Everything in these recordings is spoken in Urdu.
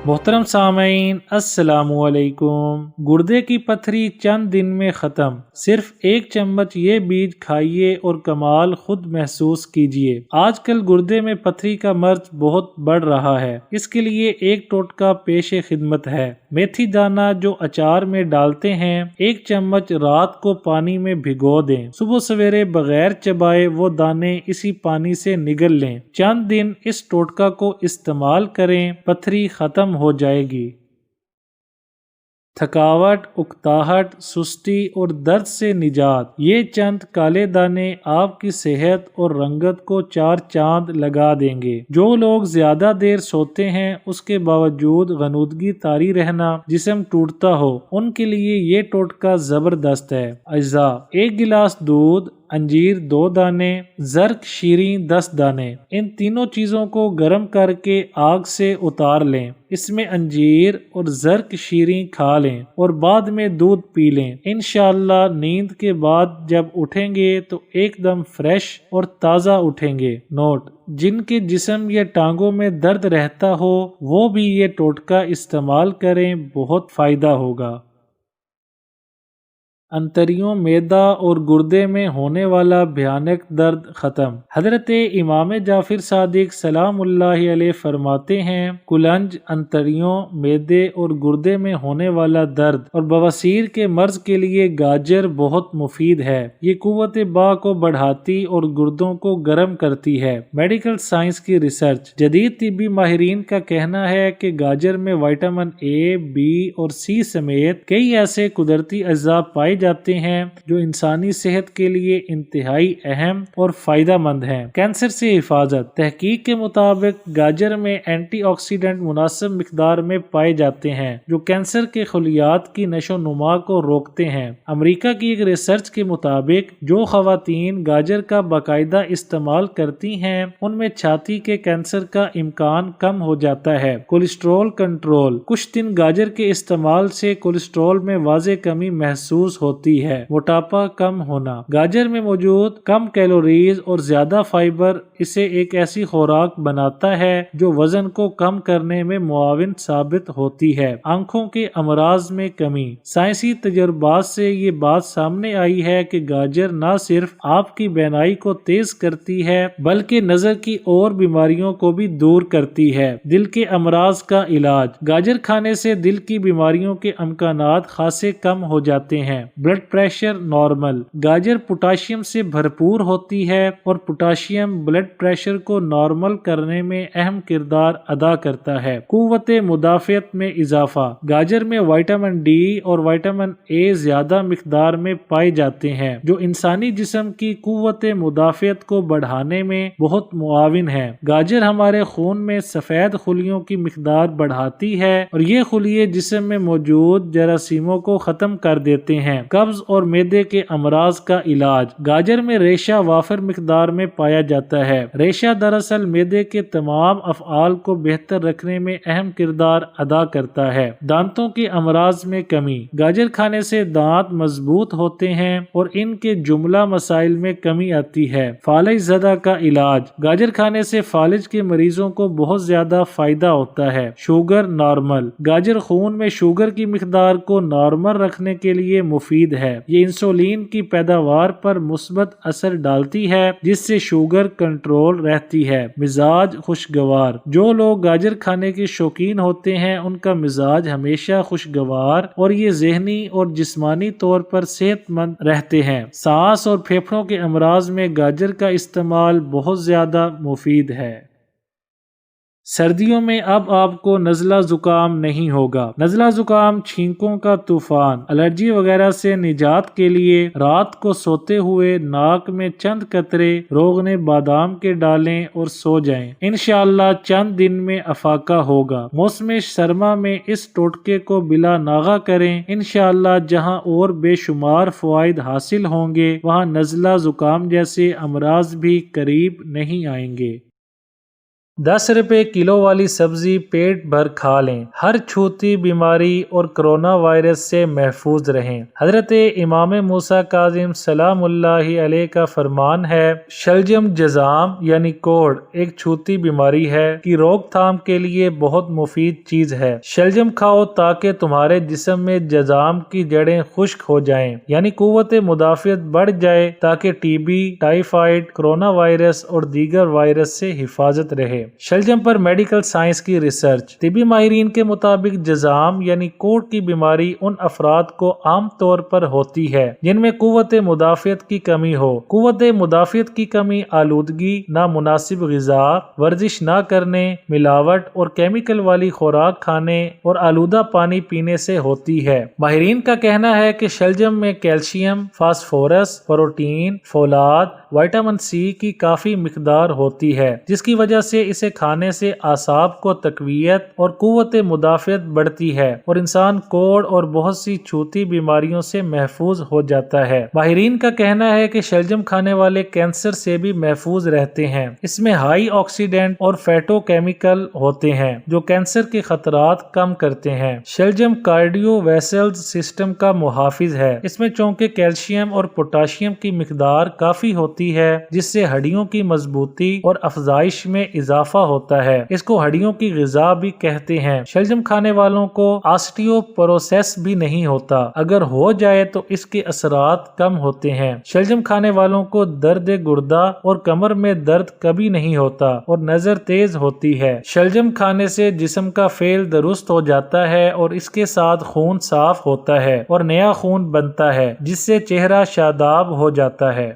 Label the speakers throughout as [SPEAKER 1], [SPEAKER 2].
[SPEAKER 1] محترم سامعین السلام علیکم۔ گردے کی پتھری چند دن میں ختم، صرف ایک چمچ یہ بیج کھائیے اور کمال خود محسوس کیجیے۔ آج کل گردے میں پتھری کا مرض بہت بڑھ رہا ہے، اس کے لیے ایک ٹوٹکا پیش خدمت ہے۔ میتھی دانہ جو اچار میں ڈالتے ہیں، ایک چمچ رات کو پانی میں بھگو دیں، صبح سویرے بغیر چبائے وہ دانے اسی پانی سے نگل لیں۔ چند دن اس ٹوٹکا کو استعمال کریں، پتھری ختم ہو جائے گی۔ تھکاوٹ، اکتاہٹ، سستی اور درد سے نجات، یہ چند کالے دانے آپ کی صحت اور رنگت کو چار چاند لگا دیں گے۔ جو لوگ زیادہ دیر سوتے ہیں، اس کے باوجود غنودگی طاری رہنا، جسم ٹوٹتا ہو، ان کے لیے یہ ٹوٹکا زبردست ہے۔ اجزاء: ایک گلاس دودھ، انجیر 2 دانے، زرک شیریں 10 دانے۔ ان تینوں چیزوں کو گرم کر کے آگ سے اتار لیں، اس میں انجیر اور زرک شیریں کھا لیں اور بعد میں دودھ پی لیں۔ انشاءاللہ نیند کے بعد جب اٹھیں گے تو ایک دم فریش اور تازہ اٹھیں گے۔ نوٹ: جن کے جسم یا ٹانگوں میں درد رہتا ہو وہ بھی یہ ٹوٹکا استعمال کریں، بہت فائدہ ہوگا۔ انتڑیوں، معدہ اور گردے میں ہونے والا بھیانک درد ختم۔ حضرت امام جعفر صادق سلام اللہ علیہ فرماتے ہیں، کلنج، انتڑیوں، معدے اور گردے میں ہونے والا درد اور بواسیر کے مرض کے لیے گاجر بہت مفید ہے۔ یہ قوت باء کو بڑھاتی اور گردوں کو گرم کرتی ہے۔ میڈیکل سائنس کی ریسرچ: جدید طبی ماہرین کا کہنا ہے کہ گاجر میں وٹامن اے، بی اور سی سمیت کئی ایسے قدرتی اجزاء پائے جاتے ہیں جو انسانی صحت کے لیے انتہائی اہم اور فائدہ مند ہیں۔ کینسر سے حفاظت: تحقیق کے مطابق گاجر میں اینٹی آکسیڈنٹ مناسب مقدار میں پائے جاتے ہیں جو کینسر کے خلیات کی نشو و نما کو روکتے ہیں۔ امریکہ کی ایک ریسرچ کے مطابق جو خواتین گاجر کا باقاعدہ استعمال کرتی ہیں ان میں چھاتی کے کینسر کا امکان کم ہو جاتا ہے۔ کولیسٹرول کنٹرول: کچھ دن گاجر کے استعمال سے کولیسٹرول میں واضح کمی محسوس ہوتی ہے۔ موٹاپا کم ہونا: گاجر میں موجود کم کیلوریز اور زیادہ فائبر اسے ایک ایسی خوراک بناتا ہے جو وزن کو کم کرنے میں معاون ثابت ہوتی ہے۔ آنکھوں کے امراض میں کمی: سائنسی تجربات سے یہ بات سامنے آئی ہے کہ گاجر نہ صرف آپ کی بینائی کو تیز کرتی ہے بلکہ نظر کی اور بیماریوں کو بھی دور کرتی ہے۔ دل کے امراض کا علاج: گاجر کھانے سے دل کی بیماریوں کے امکانات خاصے کم ہو جاتے ہیں۔ بلڈ پریشر نارمل: گاجر پوٹاشیم سے بھرپور ہوتی ہے اور پوٹاشیم بلڈ پریشر کو نارمل کرنے میں اہم کردار ادا کرتا ہے۔ قوت مدافعت میں اضافہ: گاجر میں وٹامن ڈی اور وٹامن اے زیادہ مقدار میں پائے جاتے ہیں جو انسانی جسم کی قوت مدافعت کو بڑھانے میں بہت معاون ہے۔ گاجر ہمارے خون میں سفید خلیوں کی مقدار بڑھاتی ہے اور یہ خلیے جسم میں موجود جراثیموں کو ختم کر دیتے ہیں۔ قبض اور معدے کے امراض کا علاج: گاجر میں ریشہ وافر مقدار میں پایا جاتا ہے۔ ریشہ دراصل معدے کے تمام افعال کو بہتر رکھنے میں اہم کردار ادا کرتا ہے۔ دانتوں کے امراض میں کمی: گاجر کھانے سے دانت مضبوط ہوتے ہیں اور ان کے جملہ مسائل میں کمی آتی ہے۔ فالج زدہ کا علاج: گاجر کھانے سے فالج کے مریضوں کو بہت زیادہ فائدہ ہوتا ہے۔ شوگر نارمل: گاجر خون میں شوگر کی مقدار کو نارمل رکھنے کے لیے مفید ہے۔ یہ انسولین کی پیداوار پر مثبت اثر ڈالتی ہے جس سے شوگر کنٹرول رہتی ہے۔ مزاج خوشگوار: جو لوگ گاجر کھانے کے شوقین ہوتے ہیں ان کا مزاج ہمیشہ خوشگوار اور یہ ذہنی اور جسمانی طور پر صحت مند رہتے ہیں۔ سانس اور پھیپھڑوں کے امراض میں گاجر کا استعمال بہت زیادہ مفید ہے۔ سردیوں میں اب آپ کو نزلہ زکام نہیں ہوگا۔ نزلہ زکام، چھینکوں کا طوفان، الرجی وغیرہ سے نجات کے لیے رات کو سوتے ہوئے ناک میں چند قطرے روغن بادام کے ڈالیں اور سو جائیں۔ انشاءاللہ چند دن میں افاقہ ہوگا۔ موسم سرما میں اس ٹوٹکے کو بلا ناغہ کریں، انشاءاللہ جہاں اور بے شمار فوائد حاصل ہوں گے وہاں نزلہ زکام جیسے امراض بھی قریب نہیں آئیں گے۔ 10 روپے کلو والی سبزی پیٹ بھر کھا لیں، ہر چھوتی بیماری اور کرونا وائرس سے محفوظ رہیں۔ حضرت امام موسیٰ کاظم سلام اللہ علیہ کا فرمان ہے، شلجم جذام یعنی کوڑ ایک چھوتی بیماری ہے کی روک تھام کے لیے بہت مفید چیز ہے۔ شلجم کھاؤ تاکہ تمہارے جسم میں جذام کی جڑیں خشک ہو جائیں، یعنی قوت مدافعت بڑھ جائے تاکہ T B, typhoid, corona virus اور دیگر وائرس سے حفاظت رہے۔ شلجم پر میڈیکل سائنس کی ریسرچ۔ طبی ماہرین کے مطابق جذام یعنی کوڑ کی بیماری ان افراد کو عام طور پر ہوتی ہے جن میں قوت مدافعت کی کمی ہو۔ قوت مدافعت کی کمی آلودگی، نامناسب غذا، ورزش نہ کرنے، ملاوٹ اور کیمیکل والی خوراک کھانے اور آلودہ پانی پینے سے ہوتی ہے۔ ماہرین کا کہنا ہے کہ شلجم میں کیلشیم، فاسفورس، پروٹین، فولاد، وٹامن سی کی کافی مقدار ہوتی ہے، جس کی وجہ سے اسے کھانے سے اعصاب کو تقویت اور قوت مدافعت بڑھتی ہے اور انسان کوڑ اور بہت سی چھوتی بیماریوں سے محفوظ ہو جاتا ہے۔ ماہرین کا کہنا ہے کہ شلجم کھانے والے کینسر سے بھی محفوظ رہتے ہیں۔ اس میں ہائی آکسیڈنٹ اور فیٹو کیمیکل ہوتے ہیں جو کینسر کے خطرات کم کرتے ہیں۔ شلجم کارڈیو ویسلز سسٹم کا محافظ ہے۔ اس میں چونکہ کیلشیم اور پوٹاشیم کی مقدار کافی ہوتی ہے جس سے ہڈیوں کی مضبوطی اور افزائش میں اضافہ ہوتا ہے۔ اس کو ہڈیوں کی غذا بھی کہتے ہیں۔ شلجم کھانے والوں کو آسٹیوپروسس بھی نہیں ہوتا، اگر ہو جائے تو اس کے اثرات کم ہوتے ہیں۔ شلجم کھانے والوں کو درد گردہ اور کمر میں درد کبھی نہیں ہوتا اور نظر تیز ہوتی ہے۔ شلجم کھانے سے جسم کا فعل درست ہو جاتا ہے اور اس کے ساتھ خون صاف ہوتا ہے اور نیا خون بنتا ہے جس سے چہرہ شاداب ہو جاتا ہے۔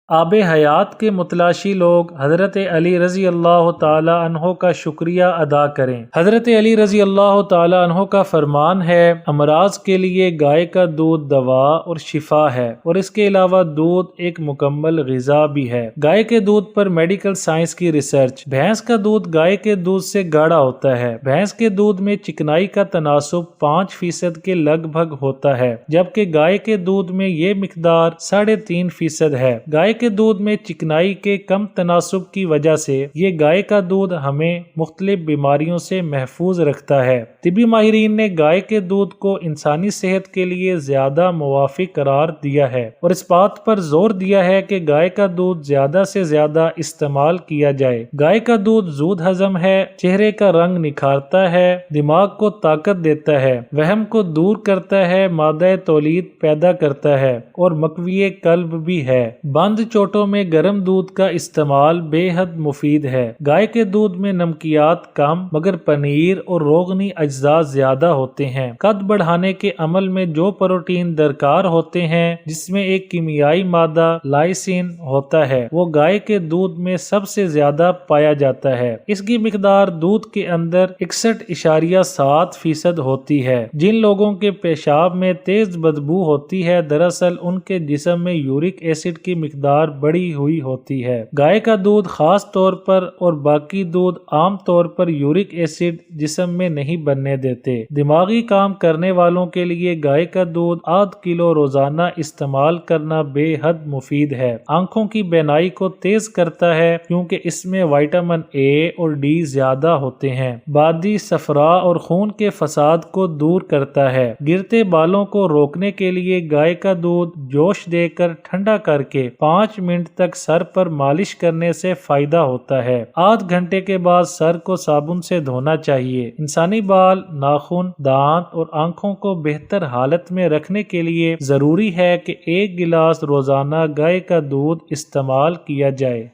[SPEAKER 1] آب حیات کے متلاشی لوگ حضرت علی رضی اللہ تعالی عنہ کا شکریہ ادا کریں۔ حضرت علی رضی اللہ تعالی عنہ کا فرمان ہے، امراض کے لیے گائے کا دودھ دوا اور شفا ہے اور اس کے علاوہ دودھ ایک مکمل غذا بھی ہے۔ گائے کے دودھ پر میڈیکل سائنس کی ریسرچ۔ بھینس کا دودھ گائے کے دودھ سے گاڑھا ہوتا ہے۔ بھینس کے دودھ میں چکنائی کا تناسب 5% کے لگ بھگ ہوتا ہے، جبکہ گائے کے دودھ میں یہ مقدار 3.5% ہے۔ گائے کے دودھ میں چکنائی کے کم تناسب کی وجہ سے یہ گائے کا دودھ ہمیں مختلف بیماریوں سے محفوظ رکھتا ہے۔ طبی ماہرین نے گائے کے دودھ کو انسانی صحت کے لیے زیادہ موافق قرار دیا ہے اور اس بات پر زور دیا ہے کہ گائے کا دودھ زیادہ سے زیادہ استعمال کیا جائے۔ گائے کا دودھ زود ہضم ہے، چہرے کا رنگ نکھارتا ہے، دماغ کو طاقت دیتا ہے، وہم کو دور کرتا ہے، مادہ تولید پیدا کرتا ہے اور مقوی قلب بھی ہے۔ بند چوٹوں میں گرم دودھ کا استعمال بے حد مفید ہے۔ گائے کے دودھ میں نمکیات کم مگر پنیر اور روغنی اجزاء زیادہ ہوتے ہیں۔ قد بڑھانے کے عمل میں جو پروٹین درکار ہوتے ہیں، جس میں ایک کیمیائی مادہ لائسین ہوتا ہے، وہ گائے کے دودھ میں سب سے زیادہ پایا جاتا ہے۔ اس کی مقدار دودھ کے اندر 61.7% ہوتی ہے۔ جن لوگوں کے پیشاب میں تیز بدبو ہوتی ہے، دراصل ان کے جسم میں یورک ایسڈ کی مقدار بڑی ہوئی ہوتی ہے۔ گائے کا دودھ خاص طور پر اور باقی دودھ عام طور پر یورک ایسڈ جسم میں نہیں بننے دیتے۔ دماغی کام کرنے والوں کے لیے گائے کا دودھ ½ کلو روزانہ استعمال کرنا بے حد مفید ہے۔ آنکھوں کی بینائی کو تیز کرتا ہے کیونکہ اس میں وٹامن اے اور ڈی زیادہ ہوتے ہیں۔ بادی صفرا اور خون کے فساد کو دور کرتا ہے۔ گرتے بالوں کو روکنے کے لیے گائے کا دودھ جوش دے کر ٹھنڈا کر کے 5 منٹ تک سر پر مالش کرنے سے فائدہ ہوتا ہے۔ آدھ گھنٹے کے بعد سر کو صابن سے دھونا چاہیے۔ انسانی بال، ناخن، دانت اور آنکھوں کو بہتر حالت میں رکھنے کے لیے ضروری ہے کہ 1 گلاس روزانہ گائے کا دودھ استعمال کیا جائے۔